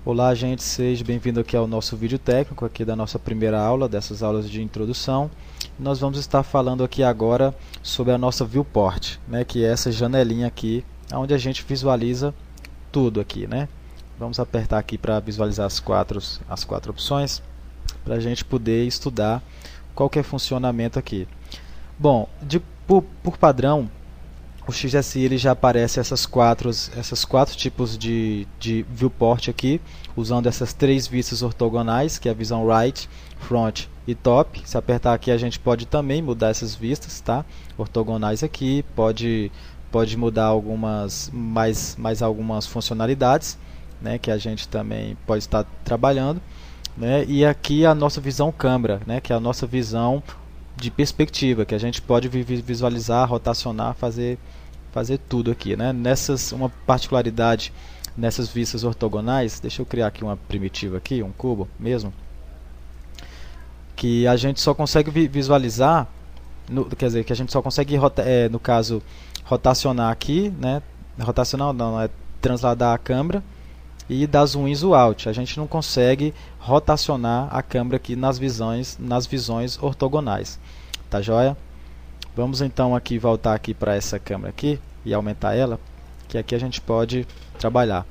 Olá, gente, seja bem-vindo aqui ao nosso vídeo técnico aqui da nossa primeira aula, dessas aulas de introdução. Nós vamos estar falando aqui agora sobre a nossa viewport, né, que é essa janelinha aqui, onde a gente visualiza tudo aqui, né? Vamos apertar aqui para visualizar as quatro opções, para a gente poder estudar qual que é o funcionamento aqui. Bom, por padrão, o XSI ele já aparece essas quatro tipos de viewport aqui, usando essas três vistas ortogonais, que é a visão right, front e top. Se apertar aqui a gente pode também mudar essas vistas, tá? Ortogonais aqui, pode mudar mais algumas funcionalidades, né, que a gente também pode estar trabalhando, né? E aqui a nossa visão câmera, né, que é a nossa visão de perspectiva, que a gente pode visualizar, rotacionar, fazer tudo aqui, né? Uma particularidade nessas vistas ortogonais, deixa eu criar aqui uma primitiva aqui, um cubo mesmo, que a gente só consegue visualizar, quer dizer, que a gente só consegue, no caso, rotacionar aqui, né? Rotacionar não, é transladar a câmera e dar zoom in, zoom out. A gente não consegue rotacionar a câmera aqui nas visões ortogonais, tá joia? Vamos então aqui voltar aqui para essa câmera aqui e aumentar ela, que aqui a gente pode trabalhar.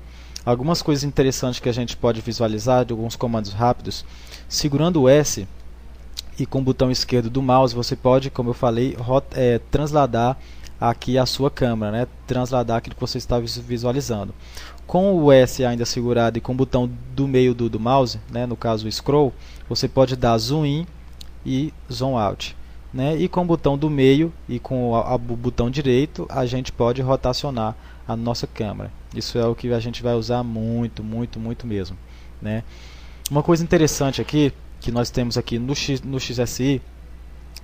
Algumas coisas interessantes que a gente pode visualizar de alguns comandos rápidos. Segurando o S e com o botão esquerdo do mouse, você pode, como eu falei, transladar aqui a sua câmera, né? Transladar aquilo que você está visualizando. Com o S ainda segurado e com o botão do meio do mouse, né? No caso o scroll, você pode dar zoom in e zoom out, né? E com o botão do meio e com o botão direito a gente pode rotacionar a nossa câmera. Isso é o que a gente vai usar muito mesmo, né? Uma coisa interessante aqui que nós temos aqui no XSI,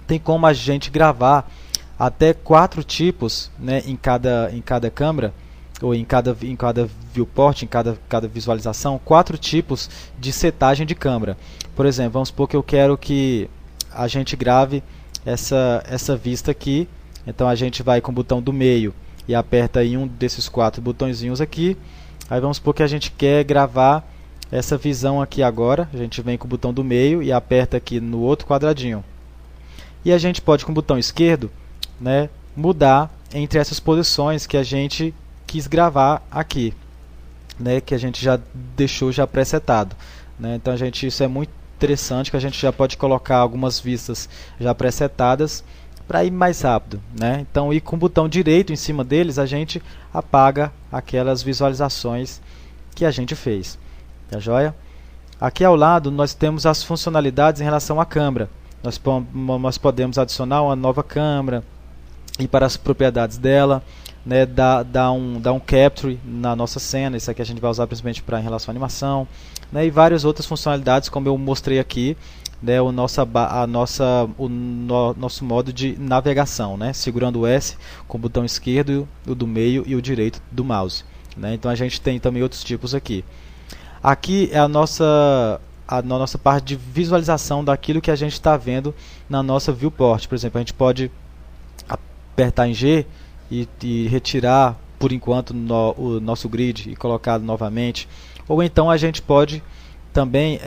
tem como a gente gravar até 4 tipos, né, em cada câmera, ou em cada viewport, em cada visualização, 4 tipos de setagem de câmera. Por exemplo, vamos supor que eu quero que a gente grave essa vista aqui. Então a gente vai com o botão do meio e aperta em um desses 4 botõezinhos aqui. Aí vamos supor que a gente quer gravar essa visão aqui agora. A gente vem com o botão do meio e aperta aqui no outro quadradinho. E a gente pode, com o botão esquerdo, né, mudar entre essas posições que a gente quis gravar aqui, né, que a gente já deixou já presetado, né? Então isso é muito interessante, que a gente já pode colocar algumas vistas já presetadas para ir mais rápido, né? Então, e com o botão direito em cima deles a gente apaga aquelas visualizações que a gente fez, tá joia? Aqui ao lado nós temos as funcionalidades em relação à câmera. Nós podemos adicionar uma nova câmera, ir para as propriedades dela, né, dar um capture na nossa cena. Isso aqui a gente vai usar principalmente em relação à animação, né, e várias outras funcionalidades, como eu mostrei aqui, né, o nosso modo de navegação, né, segurando o S com o botão esquerdo, o do meio e o direito do mouse, né. Então a gente tem também outros tipos aqui. Aqui é a nossa parte de visualização daquilo que a gente está vendo na nossa viewport. Por exemplo, a gente pode apertar em G e retirar por enquanto o nosso grid e colocar novamente. Ou então a gente pode também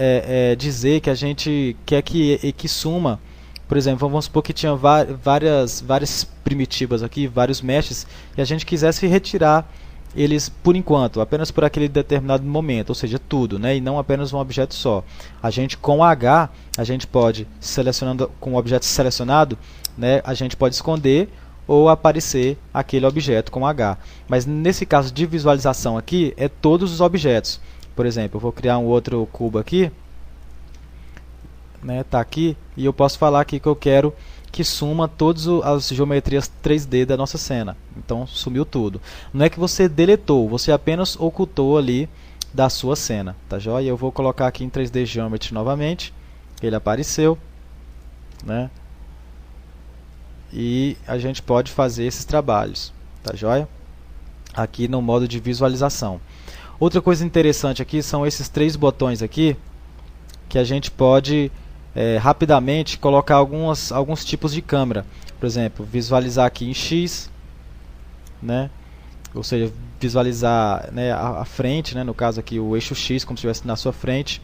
dizer que a gente quer que suma. Por exemplo, vamos supor que tinha várias primitivas aqui, vários meshes, e a gente quisesse retirar eles por enquanto, apenas por aquele determinado momento, ou seja, tudo, né, e não apenas um objeto só. A gente com H, a gente pode, selecionando com o objeto selecionado, né, a gente pode esconder ou aparecer aquele objeto com H. Mas nesse caso de visualização aqui, é todos os objetos. Por exemplo, eu vou criar um outro cubo aqui, né, tá aqui, e eu posso falar aqui que eu quero que suma todas as geometrias 3D da nossa cena. Então sumiu tudo. Não é que você deletou, você apenas ocultou ali da sua cena, tá joia? Eu vou colocar aqui em 3D Geometry novamente. Ele apareceu, né? E a gente pode fazer esses trabalhos, tá joia? Aqui no modo de visualização. Outra coisa interessante aqui são esses 3 botões aqui, que a gente pode rapidamente colocar alguns tipos de câmera. Por exemplo, visualizar aqui em X, né? ou seja, visualizar, né, a frente, né, no caso aqui o eixo X como se estivesse na sua frente,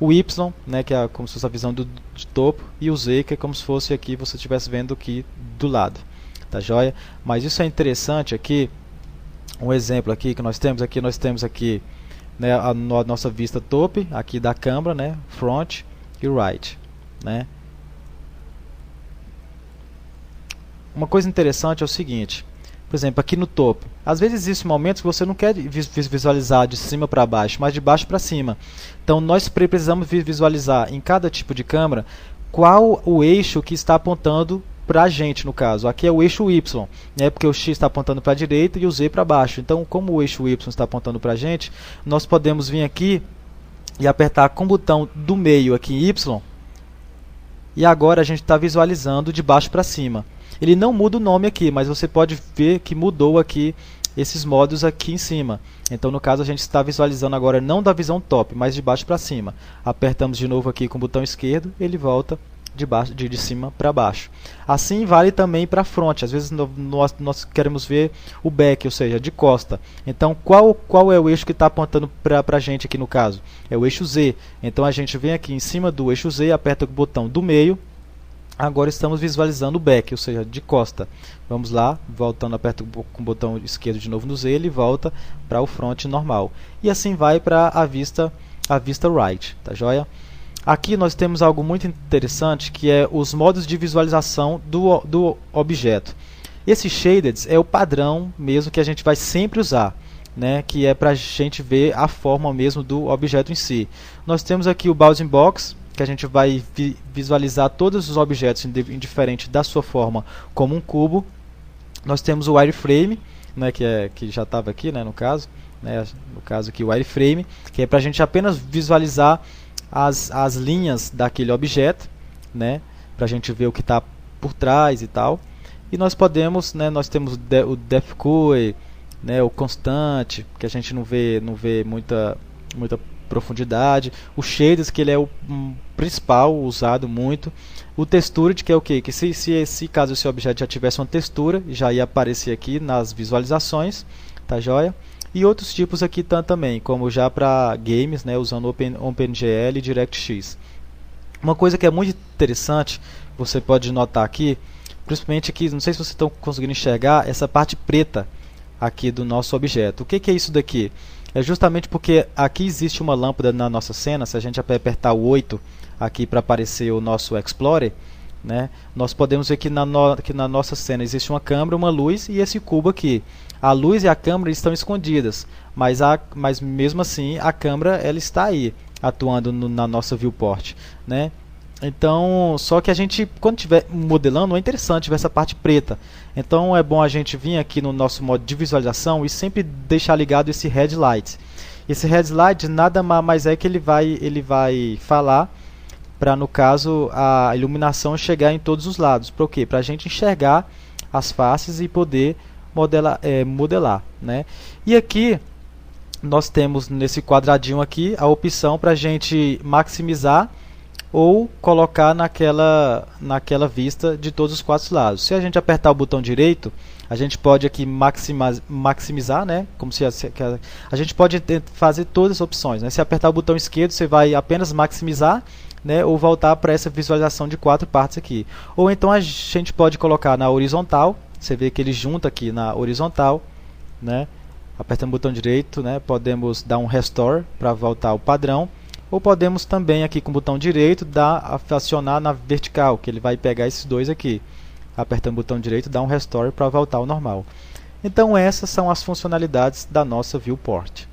o Y, né, que é como se fosse a visão de topo, e o Z, que é como se fosse aqui você estivesse vendo aqui do lado, tá joia? Mas isso é interessante aqui, um exemplo aqui que nós temos aqui, né, a nossa vista top aqui da câmera, né, front e right, né? Uma coisa interessante é o seguinte, por exemplo, aqui no topo, às vezes existem momentos que você não quer visualizar de cima para baixo, mas de baixo para cima. Então nós precisamos visualizar em cada tipo de câmera qual o eixo que está apontando para a gente, no caso. Aqui é o eixo Y, né, porque o X está apontando para a direita e o Z para baixo. Então, como o eixo Y está apontando para a gente, nós podemos vir aqui e apertar com o botão do meio aqui Y, e agora a gente está visualizando de baixo para cima. Ele não muda o nome aqui, mas você pode ver que mudou aqui esses modos aqui em cima. Então, no caso, a gente está visualizando agora não da visão top, mas de baixo para cima. Apertamos de novo aqui com o botão esquerdo, ele volta de cima para baixo. Assim vale também para front. Às vezes nós queremos ver o back, ou seja, de costa. Então, qual é o eixo que está apontando para a gente aqui no caso? É o eixo Z. Então, a gente vem aqui em cima do eixo Z, aperta o botão do meio. Agora estamos visualizando o back, ou seja, de costa. Vamos lá, voltando, aperto com o botão esquerdo de novo no Z, ele volta para o front normal. E assim vai para a vista right, tá joia? Aqui nós temos algo muito interessante, que é os modos de visualização do objeto. Esse shaded é o padrão mesmo que a gente vai sempre usar, né? Que é para a gente ver a forma mesmo do objeto em si. Nós temos aqui o Bounding Box, que a gente vai visualizar todos os objetos indiferente da sua forma como um cubo. Nós temos o wireframe, né, que já estava aqui, né, no caso aqui o wireframe, que é para a gente apenas visualizar as linhas daquele objeto, né, para a gente ver o que está por trás e tal. E nós podemos, né, nós temos o depth curve, né, o constante, que a gente não vê muita profundidade, o shaders, que ele é o principal, usado muito, o textured, que é o que se caso esse objeto já tivesse uma textura, já ia aparecer aqui nas visualizações, tá joia? E outros tipos aqui também, como já para games, né, usando OpenGL e DirectX. Uma coisa que é muito interessante, você pode notar aqui, principalmente aqui, não sei se vocês estão conseguindo enxergar essa parte preta aqui do nosso objeto. O que é isso daqui? É justamente porque aqui existe uma lâmpada na nossa cena. Se a gente apertar o 8 aqui para aparecer o nosso Explorer, né, nós podemos ver que na nossa cena existe uma câmera, uma luz e esse cubo aqui. A luz e a câmera estão escondidas, mas mesmo assim a câmera ela está aí, atuando na nossa viewport, né? Então, só que a gente, quando estiver modelando, é interessante ver essa parte preta. Então, é bom a gente vir aqui no nosso modo de visualização e sempre deixar ligado esse headlight. Esse headlight nada mais é que ele vai falar para, no caso, a iluminação chegar em todos os lados. Para o quê? Para a gente enxergar as faces e poder modelar, né? E aqui nós temos nesse quadradinho aqui a opção para a gente maximizar ou colocar naquela vista de todos os quatro lados. Se a gente apertar o botão direito, a gente pode aqui maximizar, né? Como se a gente pode fazer todas as opções, né? Se apertar o botão esquerdo, você vai apenas maximizar, né? Ou voltar para essa visualização de quatro partes aqui. Ou então a gente pode colocar na horizontal. Você vê que ele junta aqui na horizontal, né? Apertando o botão direito, né? Podemos dar um restore para voltar ao padrão. Ou podemos também aqui com o botão direito acionar na vertical, que ele vai pegar esses dois aqui. Apertando o botão direito, dá um restore para voltar ao normal. Então essas são as funcionalidades da nossa viewport.